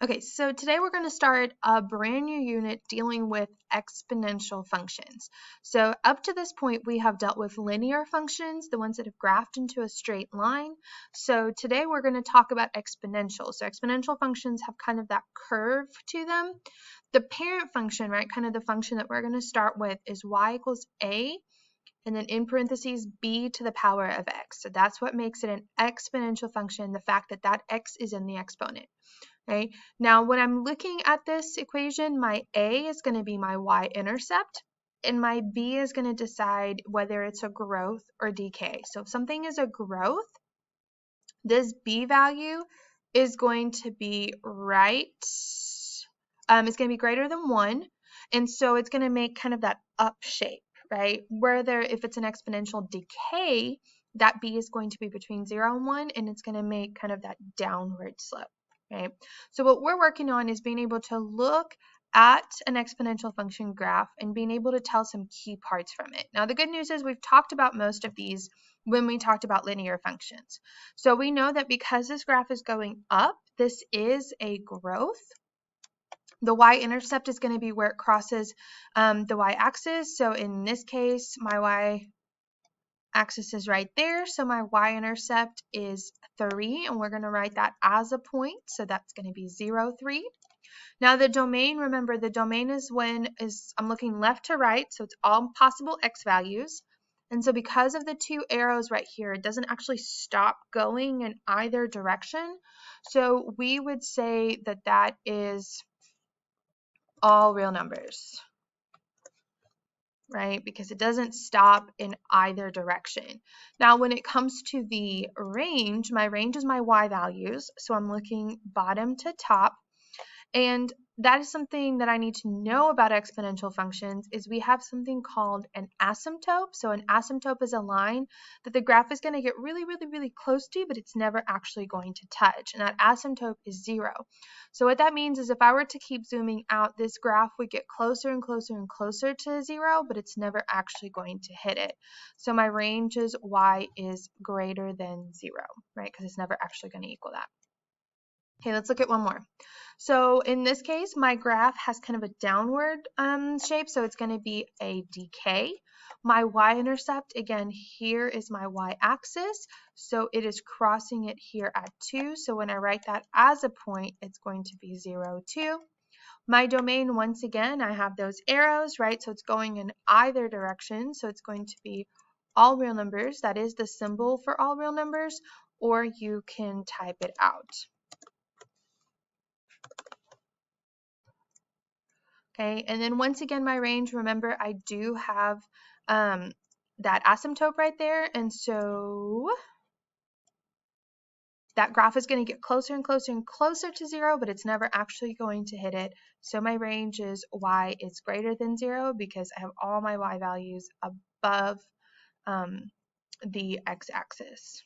Okay, so today we're going to start a brand new unit dealing with exponential functions. So up to this point, we have dealt with linear functions, the ones that have graphed into a straight line. So today we're going to talk about exponential. So exponential functions have kind of that curve to them. The parent function, right, kind of the function that we're going to start with is y equals a, and then in parentheses, b to the power of x. So that's what makes it an exponential function, the fact that that x is in the exponent. Right? Now, when I'm looking at this equation, my a is going to be my y-intercept, and my b is going to decide whether it's a growth or decay. So if something is a growth, this b value is going to be it's going to be greater than 1, and so it's going to make kind of that up shape, right? If it's an exponential decay, that b is going to be between 0 and 1, and it's going to make kind of that downward slope. Okay, so what we're working on is being able to look at an exponential function graph and being able to tell some key parts from it. Now, the good news is we've talked about most of these when we talked about linear functions. So we know that because this graph is going up, this is a growth. The y-intercept is going to be where it crosses the y-axis. So in this case, my y-axis is right there. So my y-intercept is 3, and we're going to write that as a point. So that's going to be 0, 3. Now the domain, remember the domain is I'm looking left to right, so it's all possible x values. And so because of the two arrows right here, it doesn't actually stop going in either direction. So we would say that that is all real numbers, right? Because it doesn't stop in either direction. Now, when it comes to the range, my range is my y values. So I'm looking bottom to top. And that is something that I need to know about exponential functions is we have something called an asymptote. So an asymptote is a line that the graph is going to get really, really, really close to, but it's never actually going to touch. And that asymptote is 0. So what that means is if I were to keep zooming out, this graph would get closer and closer and closer to 0, but it's never actually going to hit it. So my range is y is greater than 0, right? Because it's never actually going to equal that. Okay, let's look at one more. So in this case, my graph has kind of a downward shape, so it's going to be a decay. My y-intercept, again, here is my y-axis, so it is crossing it here at 2. So when I write that as a point, it's going to be 0, 2. My domain, once again, I have those arrows, right? So it's going in either direction, so it's going to be all real numbers. That is the symbol for all real numbers, or you can type it out. Okay, and then once again, my range, remember I do have that asymptote right there, and so that graph is going to get closer and closer and closer to 0, but it's never actually going to hit it. So my range is y is greater than 0 because I have all my y values above the x-axis.